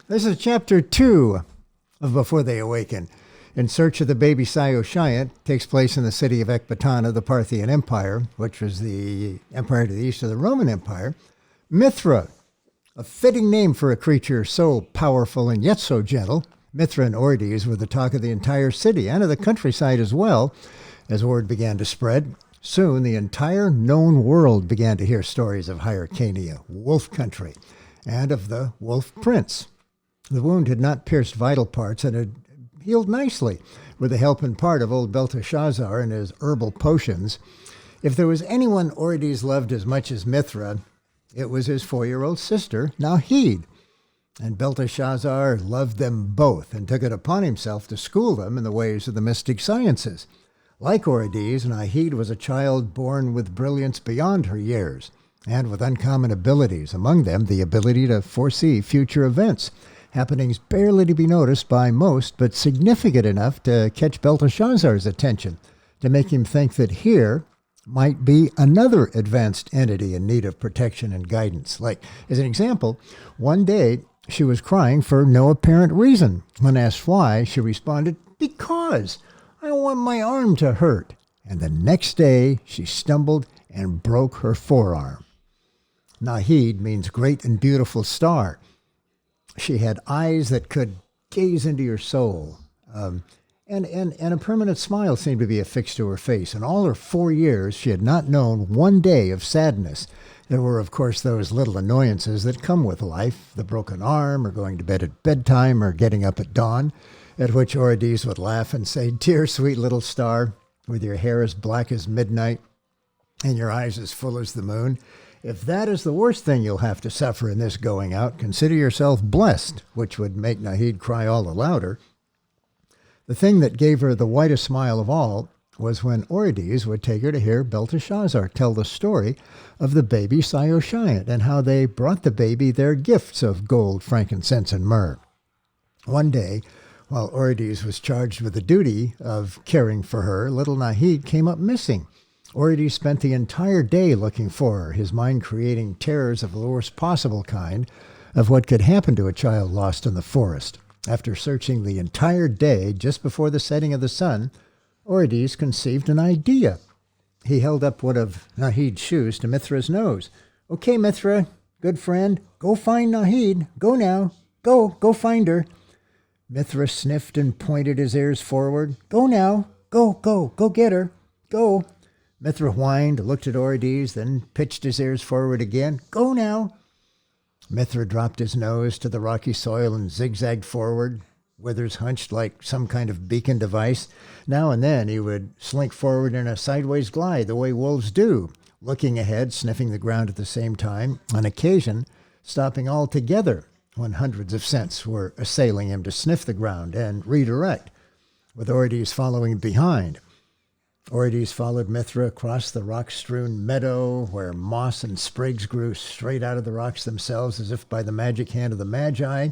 This is chapter 2 of Before They Awaken. In Search of the Baby Chpt takes place in the city of Ecbatana, the Parthian Empire, which was the empire to the east of the Roman Empire. Mithra, a fitting name for a creature so powerful and yet so gentle. Mithra and Ordes were the talk of the entire city and of the countryside as well, as word began to spread. Soon the entire known world began to hear stories of Hyrcania, wolf country, and of the wolf prince. The wound had not pierced vital parts and had healed nicely with the help in part of old Belteshazzar and his herbal potions. If there was anyone Ordes loved as much as Mithra, it was his 4-year-old sister, Nahid. And Belteshazzar loved them both and took it upon himself to school them in the ways of the mystic sciences. Like Ordes, Nahid was a child born with brilliance beyond her years and with uncommon abilities, among them the ability to foresee future events, happenings barely to be noticed by most, but significant enough to catch Belteshazzar's attention, to make him think that here might be another advanced entity in need of protection and guidance. Like, as an example, one day she was crying for no apparent reason. When asked why, she responded, "Because I don't want my arm to hurt." And the next day she stumbled and broke her forearm. Nahid means great and beautiful star. She had eyes that could gaze into your soul, and a permanent smile seemed to be affixed to her face. In all her 4 years, she had not known one day of sadness. There were, of course, those little annoyances that come with life, the broken arm, or going to bed at bedtime, or getting up at dawn, at which Ordes would laugh and say, "Dear, sweet little star, with your hair as black as midnight and your eyes as full as the moon, if that is the worst thing you'll have to suffer in this going out, consider yourself blessed," which would make Nahid cry all the louder. The thing that gave her the widest smile of all was when Ordes would take her to hear Belteshazzar tell the story of the baby Chpt and how they brought the baby their gifts of gold, frankincense, and myrrh. One day, while Ordes was charged with the duty of caring for her, little Nahid came up missing. Ordes spent the entire day looking for her, his mind creating terrors of the worst possible kind of what could happen to a child lost in the forest. After searching the entire day, just before the setting of the sun, Ordes conceived an idea. He held up one of Nahid's shoes to Mithra's nose. "Okay, Mithra, good friend, go find Nahid. Go now. Go find her." Mithra sniffed and pointed his ears forward. "Go now. Go get her. Go." Mithra whined, looked at Ordes, then pitched his ears forward again. "Go now." Mithra dropped his nose to the rocky soil and zigzagged forward, withers hunched like some kind of beacon device. Now and then he would slink forward in a sideways glide, the way wolves do, looking ahead, sniffing the ground at the same time, on occasion stopping altogether when hundreds of scents were assailing him to sniff the ground and redirect, with Ordes following behind. Ordes followed Mithra across the rock-strewn meadow where moss and sprigs grew straight out of the rocks themselves as if by the magic hand of the Magi.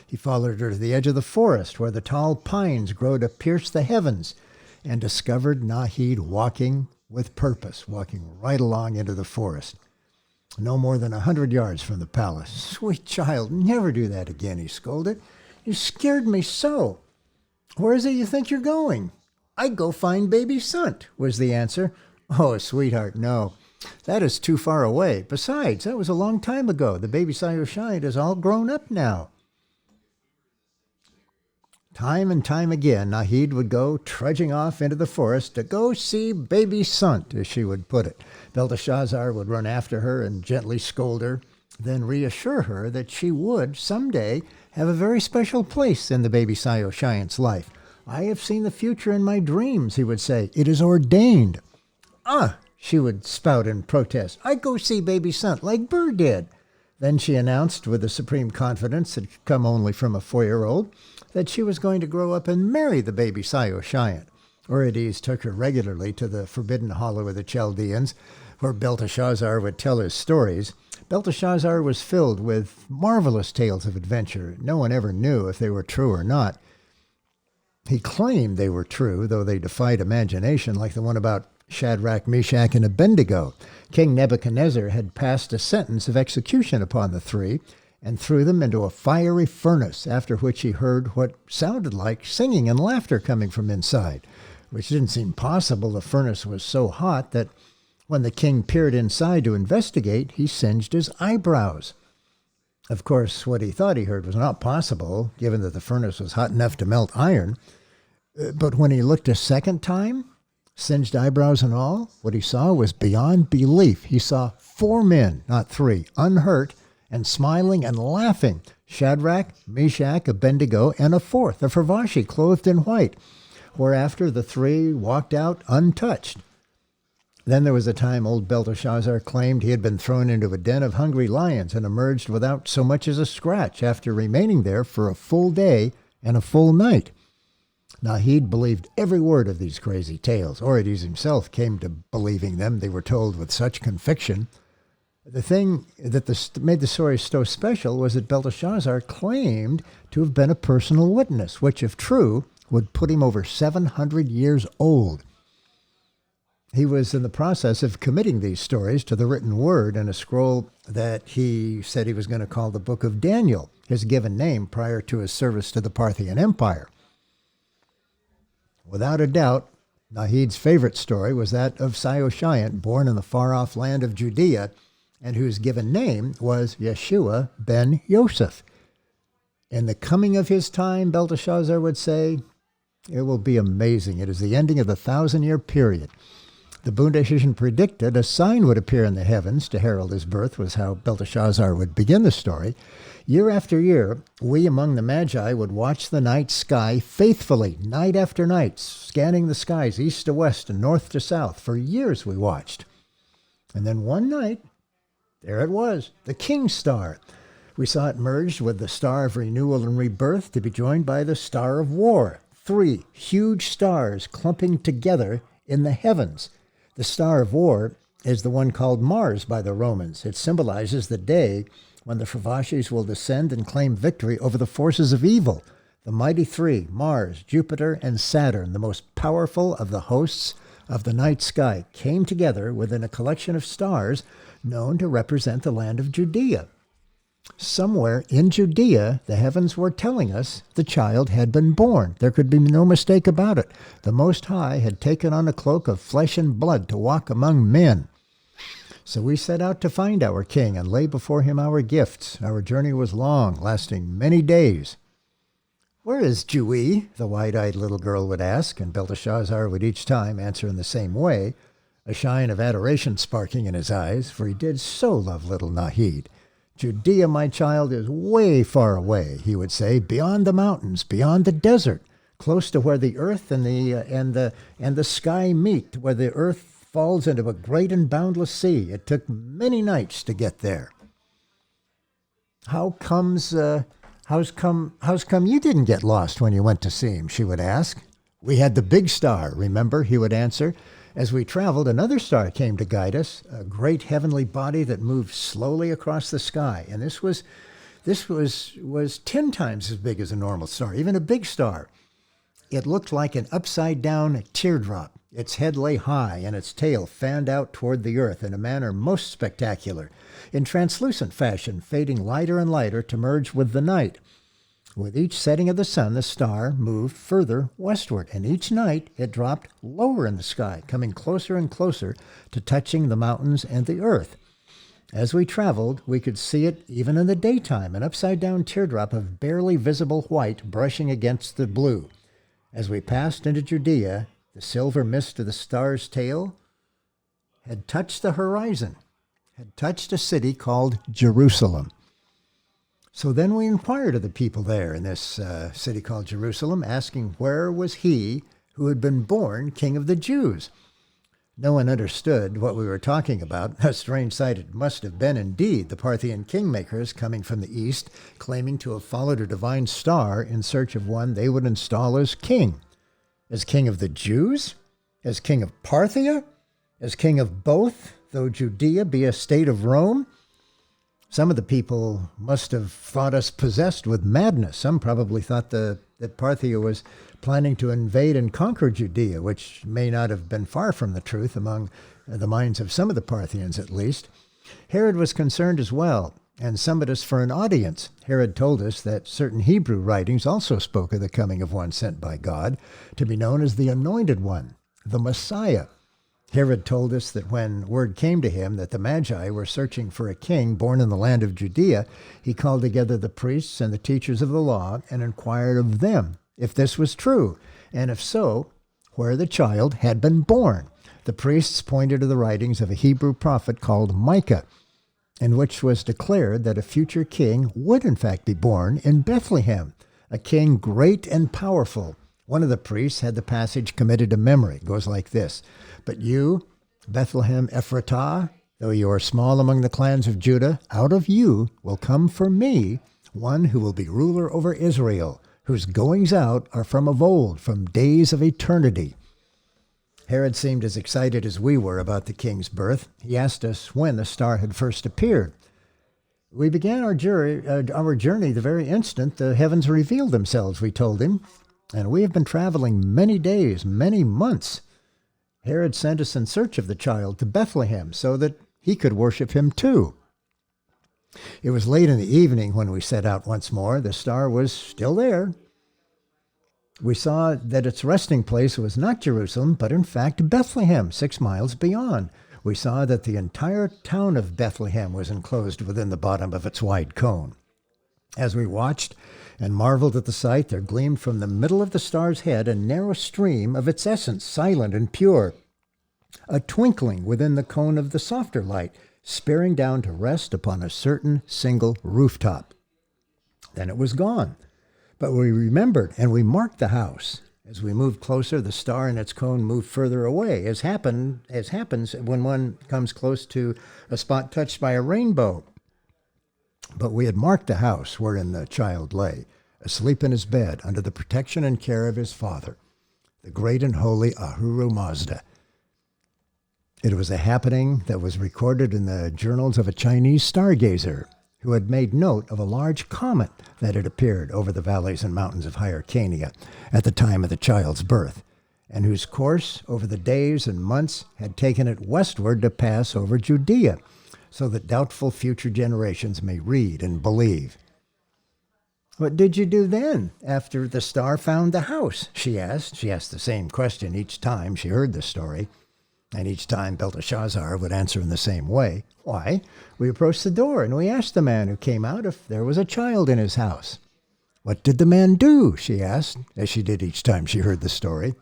He followed her to the edge of the forest where the tall pines grow to pierce the heavens and discovered Nahid walking with purpose, walking right along into the forest. No more than 100 yards from the palace. "Sweet child, never do that again," he scolded. "You scared me so. Where is it you think you're going?" "I'd go find baby Chpt," was the answer. "Oh, sweetheart, no. That is too far away. Besides, that was a long time ago. The baby Chpt is all grown up now." Time and time again, Nahid would go trudging off into the forest to go see baby Chpt, as she would put it. Belteshazzar would run after her and gently scold her, then reassure her that she would someday have a very special place in the baby Chpt's life. "I have seen the future in my dreams," he would say. "It is ordained." She would spout in protest. "I go see baby Chpt like Burr did." Then she announced, with the supreme confidence that could come only from a 4-year-old, that she was going to grow up and marry the baby Chpt. Ordes took her regularly to the forbidden hollow of the Chaldeans, where Belteshazzar would tell his stories. Belteshazzar was filled with marvelous tales of adventure. No one ever knew if they were true or not. He claimed they were true, though they defied imagination, like the one about Shadrach, Meshach, and Abednego. King Nebuchadnezzar had passed a sentence of execution upon the three, and threw them into a fiery furnace, after which he heard what sounded like singing and laughter coming from inside, which didn't seem possible. The furnace was so hot that when the king peered inside to investigate, he singed his eyebrows. Of course, what he thought he heard was not possible, given that the furnace was hot enough to melt iron. But when he looked a second time, singed eyebrows and all, what he saw was beyond belief. He saw 4 men, not 3, unhurt, and smiling and laughing, Shadrach, Meshach, Abednego, and a fourth, a Fervashi, clothed in white, whereafter the 3 walked out untouched. Then there was a time old Belteshazzar claimed he had been thrown into a den of hungry lions and emerged without so much as a scratch after remaining there for a full day and a full night. Nahid believed every word of these crazy tales. Orodes himself came to believing them. They were told with such conviction. The thing that made the story so special was that Belteshazzar claimed to have been a personal witness, which, if true, would put him over 700 years old. He was in the process of committing these stories to the written word in a scroll that he said he was going to call the Book of Daniel, his given name prior to his service to the Parthian Empire. Without a doubt, Nahid's favorite story was that of Saoshyant, born in the far-off land of Judea, and whose given name was Yeshua ben Yosef. In the coming of his time, Belteshazzar would say, it will be amazing. It is the ending of the 1,000-year period. The Bundeshishan predicted a sign would appear in the heavens to herald his birth, was how Belteshazzar would begin the story. Year after year, we among the Magi would watch the night sky faithfully, night after night, scanning the skies east to west and north to south. For years we watched. And then one night, there it was, the King's Star. We saw it merged with the Star of Renewal and Rebirth to be joined by the Star of War. 3 huge stars clumping together in the heavens. The Star of War is the one called Mars by the Romans. It symbolizes the day when the Fervashis will descend and claim victory over the forces of evil. The mighty 3, Mars, Jupiter, and Saturn, the most powerful of the hosts of the night sky, came together within a collection of stars known to represent the land of Judea. Somewhere in Judea, the heavens were telling us the child had been born. There could be no mistake about it. The Most High had taken on a cloak of flesh and blood to walk among men. So we set out to find our king and lay before him our gifts. Our journey was long, lasting many days. Where is Jewie? The wide-eyed little girl would ask, and Belteshazzar would each time answer in the same way, a shine of adoration sparking in his eyes, for he did so love little Nahid. Judea, my child, is way far away, he would say, beyond the mountains, beyond the desert, close to where the earth and the sky meet, where the earth falls into a great and boundless sea. It took many nights to get there. How's come you didn't get lost when you went to see him? She would ask. We had the big star, remember, he would answer. As we traveled, another star came to guide us, a great heavenly body that moved slowly across the sky. And this was 10 times as big as a normal star, even a big star. It looked like an upside-down teardrop. Its head lay high, and its tail fanned out toward the earth in a manner most spectacular, in translucent fashion, fading lighter and lighter to merge with the night. With each setting of the sun, the star moved further westward, and each night it dropped lower in the sky, coming closer and closer to touching the mountains and the earth. As we traveled, we could see it even in the daytime, an upside-down teardrop of barely visible white brushing against the blue. As we passed into Judea, the silver mist of the star's tail had touched the horizon, had touched a city called Jerusalem. So then we inquired of the people there in this city called Jerusalem, asking where was he who had been born King of the Jews. No one understood what we were talking about. A strange sight it must have been indeed, the Parthian kingmakers coming from the east, claiming to have followed a divine star in search of one they would install as king. As king of the Jews? As king of Parthia? As king of both, though Judea be a state of Rome? Some of the people must have thought us possessed with madness. Some probably thought that Parthia was planning to invade and conquer Judea, which may not have been far from the truth among the minds of some of the Parthians at least. Herod was concerned as well. and summoned us for an audience. Herod told us that certain Hebrew writings also spoke of the coming of one sent by God, to be known as the Anointed One, the Messiah. Herod told us that when word came to him that the Magi were searching for a king born in the land of Judea, he called together the priests and the teachers of the law and inquired of them if this was true, and if so, where the child had been born. The priests pointed to the writings of a Hebrew prophet called Micah, in which was declared that a future king would in fact be born in Bethlehem, a king great and powerful. One of the priests had the passage committed to memory. It goes like this: "But you, Bethlehem Ephratah, though you are small among the clans of Judah, out of you will come for me one who will be ruler over Israel, whose goings out are from of old, from days of eternity." Herod seemed as excited as we were about the king's birth. He asked us when the star had first appeared. We began our journey the very instant the heavens revealed themselves, we told him, and we have been traveling many days, many months. Herod sent us in search of the child to Bethlehem so that he could worship him too. It was late in the evening when we set out once more. The star was still there. We saw that its resting place was not Jerusalem, but in fact Bethlehem, 6 miles beyond. We saw that the entire town of Bethlehem was enclosed within the bottom of its wide cone. As we watched and marveled at the sight, there gleamed from the middle of the star's head a narrow stream of its essence, silent and pure, a twinkling within the cone of the softer light, sparing down to rest upon a certain single rooftop. Then it was gone. But we remembered, and we marked the house. As we moved closer, the star and its cone moved further away, as happens when one comes close to a spot touched by a rainbow. But we had marked the house wherein the child lay, asleep in his bed, under the protection and care of his father, the great and holy Ahura Mazda. It was a happening that was recorded in the journals of a Chinese stargazer, who had made note of a large comet that had appeared over the valleys and mountains of Hyrcania at the time of the child's birth, and whose course over the days and months had taken it westward to pass over Judea, so that doubtful future generations may read and believe. "What did you do then, after the star found the house?" she asked. She asked the same question each time she heard the story, and each time Belteshazzar would answer in the same way. "Why, we approached the door, and we asked the man who came out if there was a child in his house." "What did the man do?" she asked, as she did each time she heard the story.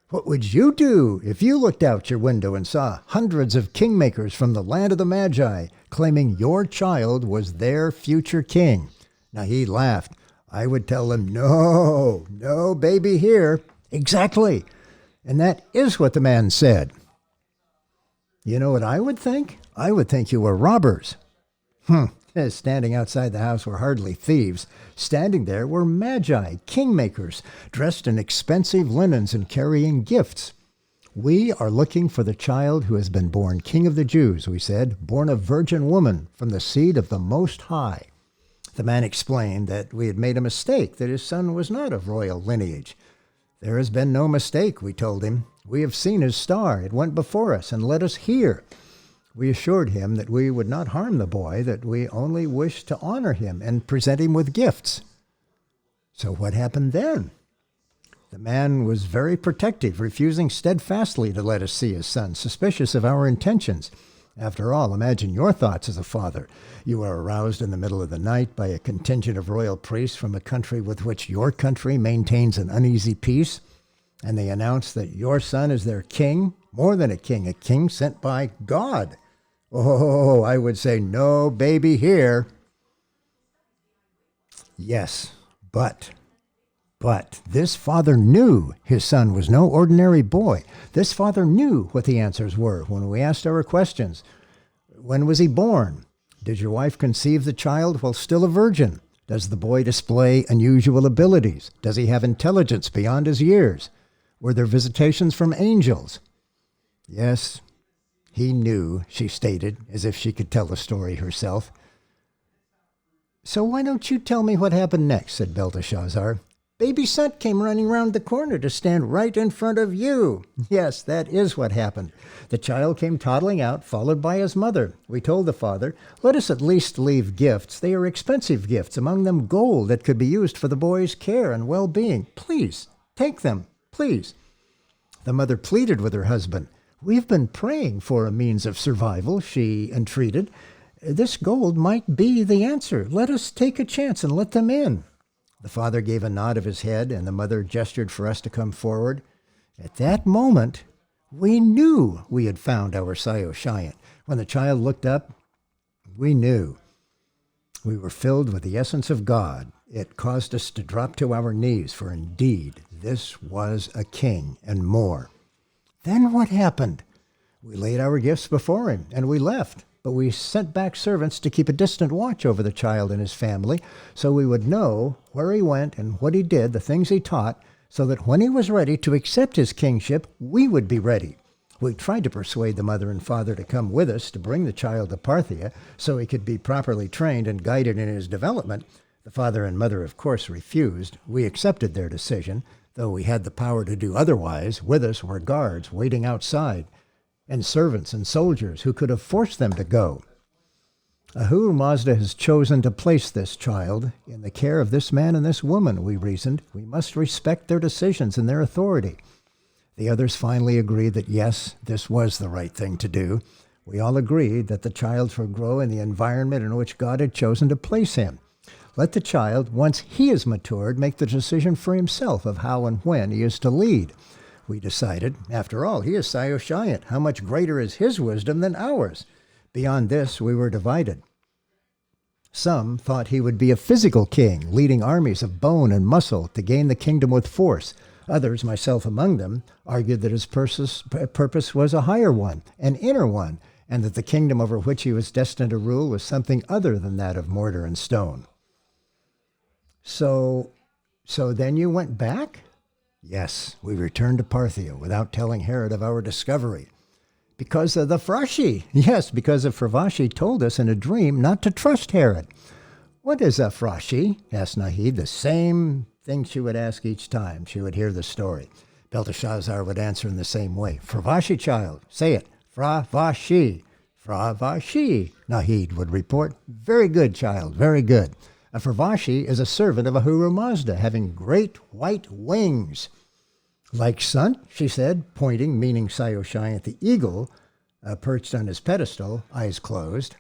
"What would you do if you looked out your window and saw hundreds of kingmakers from the land of the Magi claiming your child was their future king?" Now he laughed. "I would tell them, no, no baby here." "Exactly. And that is what the man said." "You know what I would think? I would think you were robbers." Standing outside the house were hardly thieves. Standing there were Magi, kingmakers, dressed in expensive linens and carrying gifts. "We are looking for the child who has been born King of the Jews," we said, "born of virgin woman from the seed of the Most High." The man explained that we had made a mistake, that his son was not of royal lineage. "There has been no mistake," we told him. "We have seen his star. It went before us and led us here." We assured him that we would not harm the boy, that we only wished to honor him and present him with gifts. So what happened then? The man was very protective, refusing steadfastly to let us see his son, suspicious of our intentions. After all, imagine your thoughts as a father. You are aroused in the middle of the night by a contingent of royal priests from a country with which your country maintains an uneasy peace, and they announce that your son is their king, more than a king sent by God. Oh, I would say, no baby here. Yes, but this father knew his son was no ordinary boy. This father knew what the answers were when we asked our questions. When was he born? Did your wife conceive the child while still a virgin? Does the boy display unusual abilities? Does he have intelligence beyond his years? Were there visitations from angels? Yes, he knew, she stated, as if she could tell the story herself. "So why don't you tell me what happened next?" said Belteshazzar. Baby Sant came running round the corner to stand right in front of you. Yes, that is what happened. The child came toddling out, followed by his mother. We told the father, let us at least leave gifts. They are expensive gifts, among them gold that could be used for the boy's care and well-being. Please, take them, please. The mother pleaded with her husband. We've been praying for a means of survival, she entreated. This gold might be the answer. Let us take a chance and let them in. The father gave a nod of his head, and the mother gestured for us to come forward. At that moment, we knew we had found our Sayo-Shiant. When the child looked up, we knew. We were filled with the essence of God. It caused us to drop to our knees, for indeed, this was a king and more. Then what happened? We laid our gifts before him, and we left. But we sent back servants to keep a distant watch over the child and his family, so we would know where he went and what he did, the things he taught, so that when he was ready to accept his kingship, we would be ready. We tried to persuade the mother and father to come with us to bring the child to Parthia, so he could be properly trained and guided in his development. The father and mother, of course, refused. We accepted their decision, though we had the power to do otherwise. With us were guards waiting outside, and servants and soldiers who could have forced them to go. Ahura Mazda has chosen to place this child in the care of this man and this woman, we reasoned. We must respect their decisions and their authority. The others finally agreed that yes, this was the right thing to do. We all agreed that the child should grow in the environment in which God had chosen to place him. Let the child, once he is matured, make the decision for himself of how and when he is to lead. We decided, after all, he is Sayo-Shiant. How much greater is his wisdom than ours? Beyond this, we were divided. Some thought he would be a physical king, leading armies of bone and muscle to gain the kingdom with force. Others, myself among them, argued that his purpose was a higher one, an inner one, and that the kingdom over which he was destined to rule was something other than that of mortar and stone. So then you went back? Yes, we returned to Parthia without telling Herod of our discovery. Because of the Frashi. Yes, because of Fravashi told us in a dream not to trust Herod. What is a Frashi? Asked Nahid, the same thing she would ask each time she would hear the story. Belteshazzar would answer in the same way. Fravashi, child. Say it. Fravashi. Fravashi, Nahid would report. Very good, child. Very good. A Fravashi is a servant of Ahura Mazda, having great white wings. Like Sant, she said, pointing, meaning Sayo-Shiant the eagle, perched on his pedestal, eyes closed.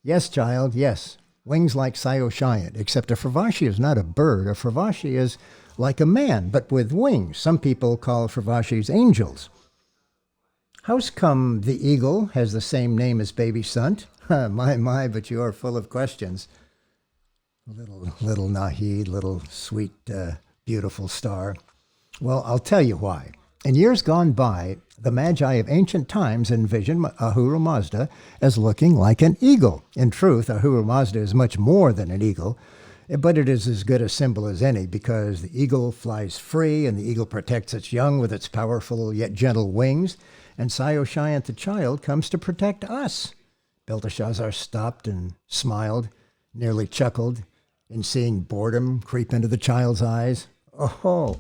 Yes, child, yes. Wings like Sayo-Shiant, except a Fravashi is not a bird. A Fravashi is like a man, but with wings. Some people call Fravashis angels. How's come the eagle has the same name as baby Sant? My, but you are full of questions. Little Nahid, little sweet, beautiful star. Well, I'll tell you why. In years gone by, the Magi of ancient times envisioned Ahura Mazda as looking like an eagle. In truth, Ahura Mazda is much more than an eagle, but it is as good a symbol as any because the eagle flies free and the eagle protects its young with its powerful yet gentle wings, and Sayo-Shiant the child comes to protect us. Belteshazzar stopped and smiled, nearly chuckled, in seeing boredom creep into the child's eyes. Oh,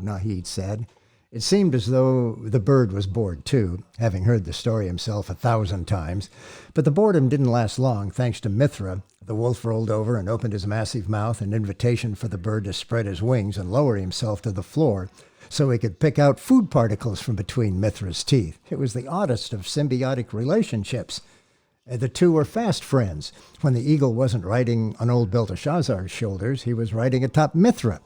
Nahid said. It seemed as though the bird was bored too, having heard the story himself 1,000 times. But the boredom didn't last long, thanks to Mithra. The wolf rolled over and opened his massive mouth, an invitation for the bird to spread his wings and lower himself to the floor so he could pick out food particles from between Mithra's teeth. It was the oddest of symbiotic relationships. The two were fast friends. When the eagle wasn't riding on old Belteshazzar's shoulders, he was riding atop Mithra,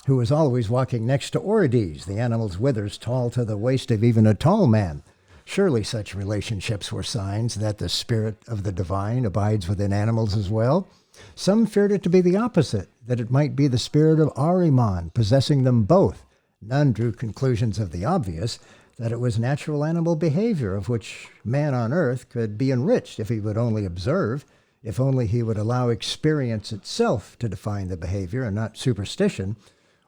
who was always walking next to Orides, the animal's withers tall to the waist of even a tall man. Surely such relationships were signs that the spirit of the divine abides within animals as well. Some feared it to be the opposite, that it might be the spirit of Ahriman possessing them both. None drew conclusions of the obvious, that it was natural animal behavior of which man on earth could be enriched if he would only observe, if only he would allow experience itself to define the behavior and not superstition.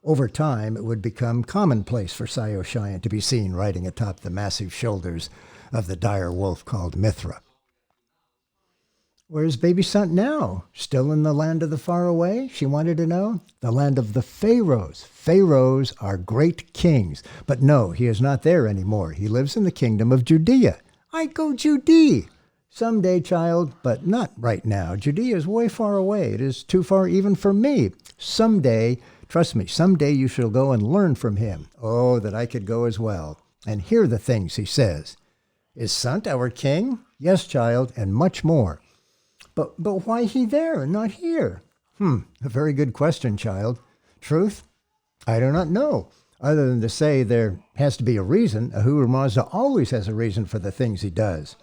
Over time, it would become commonplace for Sayo-Shiant to be seen riding atop the massive shoulders of the dire wolf called Mithra. Where's baby Sant now? Still in the land of the faraway? She wanted to know. The land of the pharaohs. Pharaohs are great kings. But no, he is not there anymore. He lives in the kingdom of Judea. I go Judee. Someday, child, but not right now. Judea is way far away. It is too far even for me. Someday, trust me, someday you shall go and learn from him. Oh, that I could go as well, and hear the things he says. Is Sant our king? Yes, child, and much more. But why he there and not here? A very good question, child. Truth? I do not know, other than to say there has to be a reason. Ahura Mazda always has a reason for the things he does.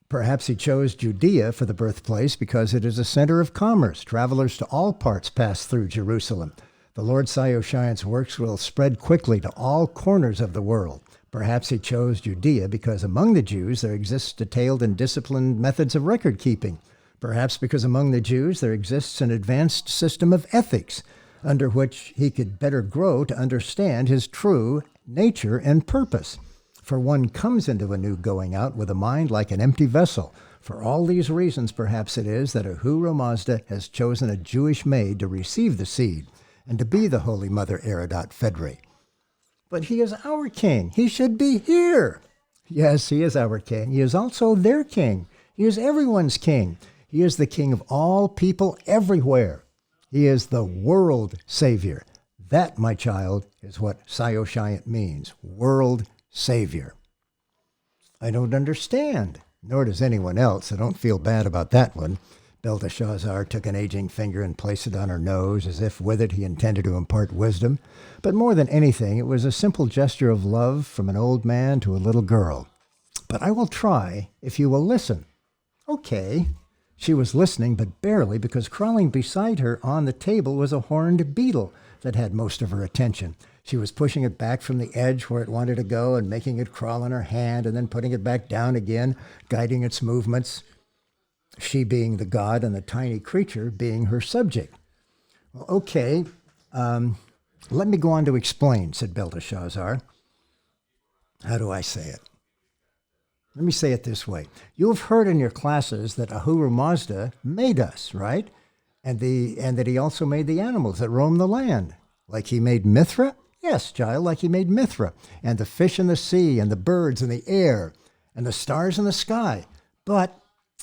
Perhaps he chose Judea for the birthplace because it is a center of commerce. Travelers to all parts pass through Jerusalem. The Lord Saoshyant's works will spread quickly to all corners of the world. Perhaps he chose Judea because among the Jews there exists detailed and disciplined methods of record keeping. Perhaps because among the Jews there exists an advanced system of ethics under which he could better grow to understand his true nature and purpose. For one comes into a new going out with a mind like an empty vessel. For all these reasons, perhaps it is that Ahura Mazda has chosen a Jewish maid to receive the seed and to be the Holy Mother Eridot Fedre. But he is our king. He should be here. Yes, he is our king. He is also their king. He is everyone's king. He is the king of all people everywhere. He is the world savior. That, my child, is what Saoshyant means, world savior. I don't understand, nor does anyone else. I don't feel bad about that one. Belteshazzar took an aging finger and placed it on her nose, as if with it he intended to impart wisdom. But more than anything, it was a simple gesture of love from an old man to a little girl. But I will try, if you will listen. Okay. She was listening, but barely, because crawling beside her on the table was a horned beetle that had most of her attention. She was pushing it back from the edge where it wanted to go and making it crawl on her hand and then putting it back down again, guiding its movements. She being the god and the tiny creature being her subject. Well, okay, let me go on to explain, said Belteshazzar. How do I say it? Let me say it this way. You have heard in your classes that Ahura Mazda made us, right? And that he also made the animals that roam the land. Like he made Mithra? Yes, child, like he made Mithra. And the fish in the sea, and the birds in the air, and the stars in the sky. But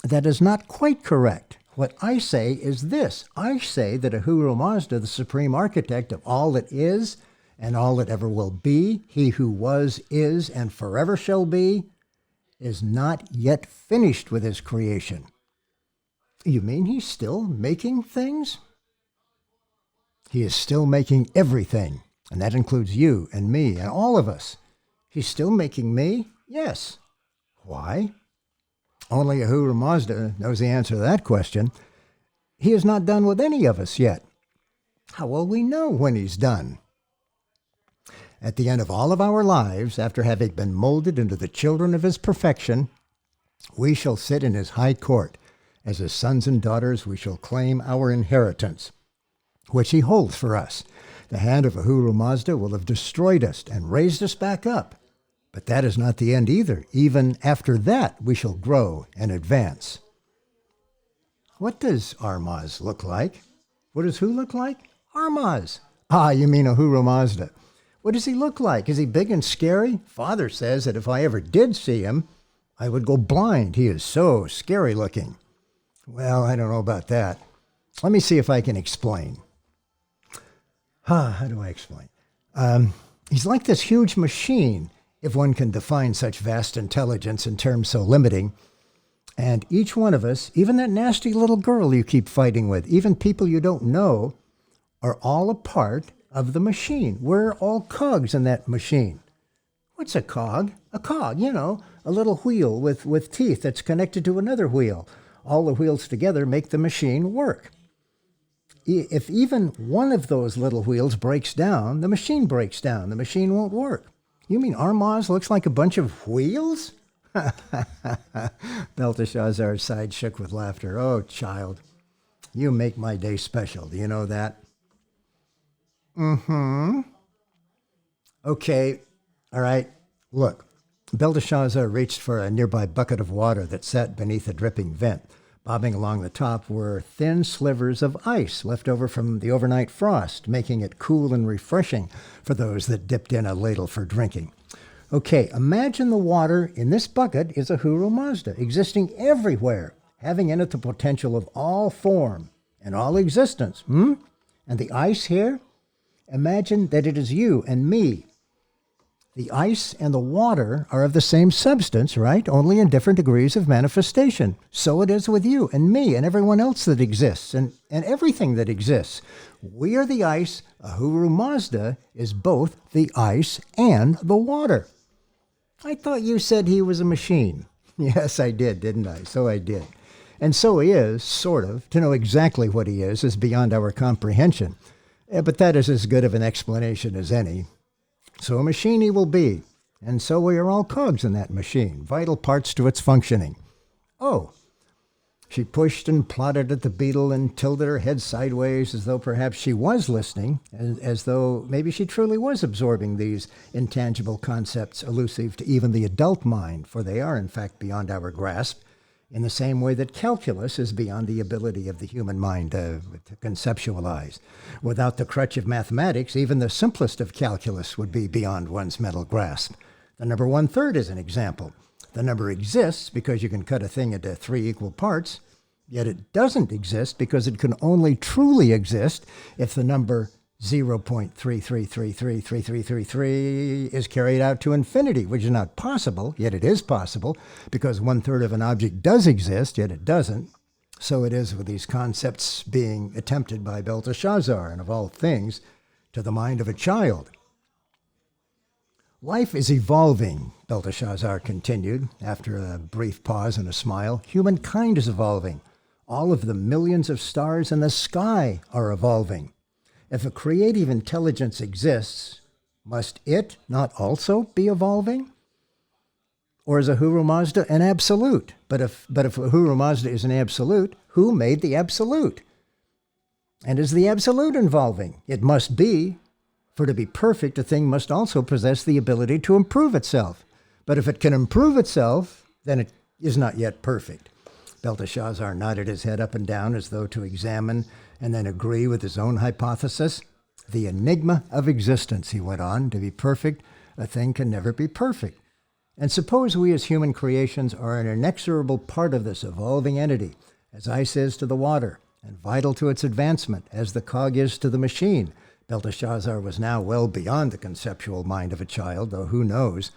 that is not quite correct. What I say is this. I say that Ahura Mazda, the supreme architect of all that is and all that ever will be, he who was, is, and forever shall be, is not yet finished with his creation. You mean he's still making things? He is still making everything, and that includes you and me and all of us. He's still making me? Yes. Why? Only Ahura Mazda knows the answer to that question. He is not done with any of us yet. How will we know when he's done? At the end of all of our lives, after having been molded into the children of his perfection, we shall sit in his high court. As his sons and daughters, we shall claim our inheritance, which he holds for us. The hand of Ahura Mazda will have destroyed us and raised us back up. But that is not the end either. Even after that, we shall grow and advance. What does Armaz look like? What does who look like? Armaz. Ah, you mean Ahura Mazda. What does he look like? Is he big and scary? Father says that if I ever did see him, I would go blind. He is so scary looking. Well, I don't know about that. Let me see if I can explain. How do I explain? He's like this huge machine, if one can define such vast intelligence in terms so limiting. And each one of us, even that nasty little girl you keep fighting with, even people you don't know, are all a part of the machine. We're all cogs in that machine. What's a cog? A cog, a little wheel with teeth that's connected to another wheel. All the wheels together make the machine work. If even one of those little wheels breaks down, the machine breaks down. The machine won't work. You mean Armaz looks like a bunch of wheels? Belteshazzar's side shook with laughter. Oh, child, you make my day special. Do you know that? Mm-hmm. Okay, all right, look. Belteshazzar reached for a nearby bucket of water that sat beneath a dripping vent. Bobbing along the top were thin slivers of ice left over from the overnight frost, making it cool and refreshing for those that dipped in a ladle for drinking. Okay, imagine the water in this bucket is a Huru Mazda, existing everywhere, having in it the potential of all form and all existence. And the ice here? Imagine that it is you and me. The ice and the water are of the same substance, right? Only in different degrees of manifestation. So it is with you and me and everyone else that exists and everything that exists. We are the ice. Ahura Mazda is both the ice and the water. I thought you said he was a machine. Yes, I did, didn't I? So I did. And so he is, sort of. To know exactly what he is beyond our comprehension. But that is as good of an explanation as any. So a machine he will be, and so we are all cogs in that machine, vital parts to its functioning. Oh, she pushed and plodded at the beetle and tilted her head sideways as though perhaps she was listening, as though maybe she truly was absorbing these intangible concepts elusive to even the adult mind, for they are in fact beyond our grasp, in the same way that calculus is beyond the ability of the human mind to conceptualize. Without the crutch of mathematics, even the simplest of calculus would be beyond one's mental grasp. The number 1/3 is an example. The number exists because you can cut a thing into 3 equal parts, yet it doesn't exist because it can only truly exist if the number 0.33333333 is carried out to infinity, which is not possible, yet it is possible, because 1/3 of an object does exist, yet it doesn't. So it is with these concepts being attempted by Belteshazzar, and of all things, to the mind of a child. Life is evolving, Belteshazzar continued, after a brief pause and a smile. Humankind is evolving. All of the millions of stars in the sky are evolving. If a creative intelligence exists, must it not also be evolving? Or is Ahura Mazda an absolute? But if Ahura Mazda is an absolute, who made the absolute? And is the absolute evolving? It must be. For to be perfect, a thing must also possess the ability to improve itself. But if it can improve itself, then it is not yet perfect. Belteshazzar nodded his head up and down as though to examine and then agree with his own hypothesis. The enigma of existence, he went on. To be perfect, a thing can never be perfect. And suppose we as human creations are an inexorable part of this evolving entity, as ice is to the water, and vital to its advancement, as the cog is to the machine. Belteshazzar was now well beyond the conceptual mind of a child, though who knows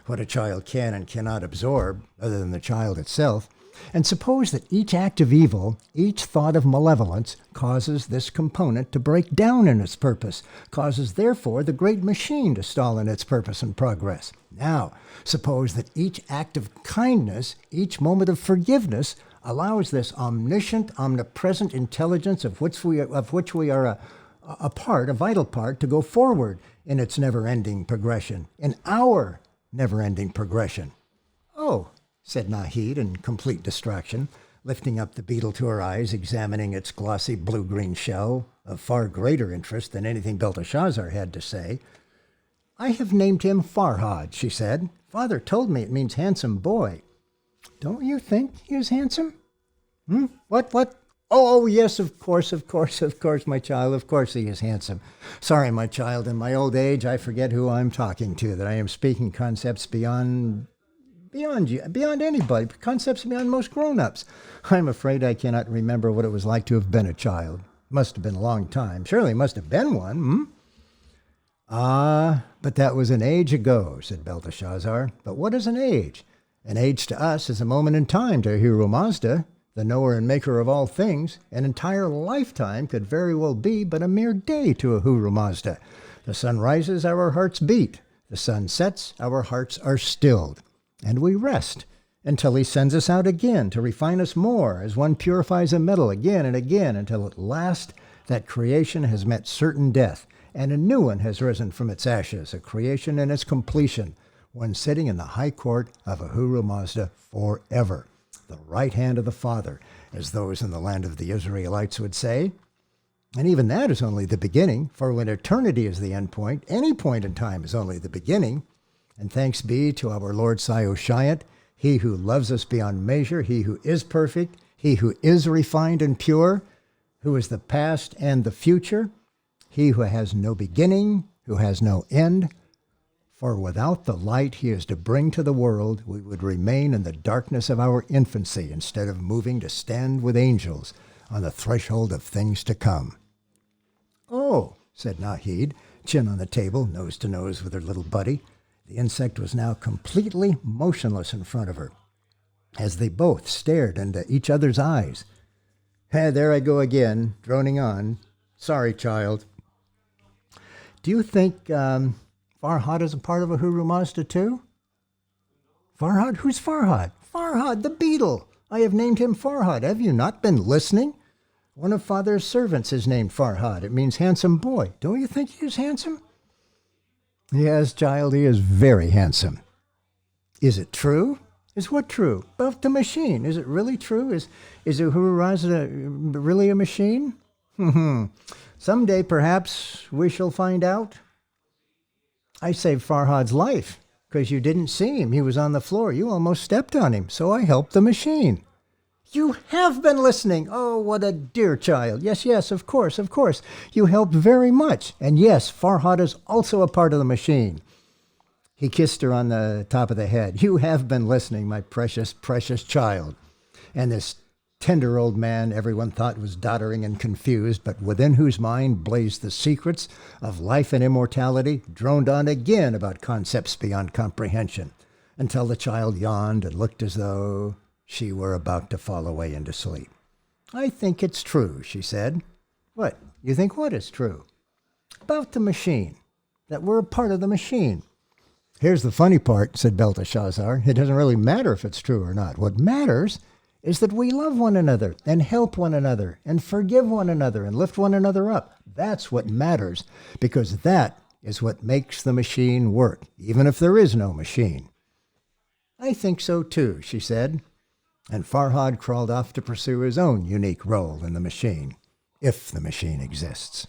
what a child can and cannot absorb, other than the child itself. And suppose that each act of evil, each thought of malevolence, causes this component to break down in its purpose, causes therefore the great machine to stall in its purpose and progress. Now, suppose that each act of kindness, each moment of forgiveness, allows this omniscient, omnipresent intelligence of which we are a part, a vital part, to go forward in its never-ending progression, in our never-ending progression. Oh, said Nahid in complete distraction, lifting up the beetle to her eyes, examining its glossy blue-green shell, of far greater interest than anything Belteshazzar had to say. I have named him Farhad, she said. Father told me it means handsome boy. Don't you think he is handsome? What? Oh, yes, of course, my child. Of course he is handsome. Sorry, my child, in my old age, I forget who I'm talking to, that I am speaking concepts beyond anybody, concepts beyond most grown-ups. I'm afraid I cannot remember what it was like to have been a child. Must have been a long time. Surely must have been one, Ah, but that was an age ago, said Belteshazzar. But what is an age? An age to us is a moment in time to Ahura Mazda, the knower and maker of all things. An entire lifetime could very well be but a mere day to Ahura Mazda. The sun rises, our hearts beat. The sun sets, our hearts are stilled. And we rest until he sends us out again to refine us more, as one purifies a metal again and again, until at last that creation has met certain death, and a new one has risen from its ashes, a creation in its completion, one sitting in the high court of Ahura Mazda forever, the right hand of the Father, as those in the land of the Israelites would say. And even that is only the beginning, for when eternity is the end point, any point in time is only the beginning. And thanks be to our Lord Saoshyant, he who loves us beyond measure, he who is perfect, He who is refined and pure, who is the past and the future, he who has no beginning, who has no end. For without the light he is to bring to the world, we would remain in the darkness of our infancy instead of moving to stand with angels on the threshold of things to come. Oh, said Nahid, chin on the table, nose to nose with her little buddy. The insect was now completely motionless in front of her, as they both stared into each other's eyes. There I go again, droning on. Sorry, child. Do you think Farhad is a part of Ahura Mazda too? Farhad? Who's Farhad? Farhad, the beetle. I have named him Farhad. Have you not been listening? One of Father's servants is named Farhad. It means handsome boy. Don't you think he is handsome? Yes, child, he is very handsome. Is it true? Is what true? About the machine. Is it really true? Is Ahura Mazda really a machine? Someday, perhaps, we shall find out. I saved Farhad's life because you didn't see him. He was on the floor. You almost stepped on him, so I helped the machine. You have been listening. Oh, what a dear child. Yes, of course. You helped very much. And yes, Farhad is also a part of the machine. He kissed her on the top of the head. You have been listening, my precious, precious child. And this tender old man everyone thought was doddering and confused, but within whose mind blazed the secrets of life and immortality, droned on again about concepts beyond comprehension, until the child yawned and looked as though she were about to fall away into sleep. I think it's true, she said. What? You think what is true? About the machine, that we're a part of the machine. Here's the funny part, said Belteshazzar. It doesn't really matter if it's true or not. What matters is that we love one another and help one another and forgive one another and lift one another up. That's what matters, because that is what makes the machine work, even if there is no machine. I think so too, she said. And Farhad crawled off to pursue his own unique role in the machine, if the machine exists.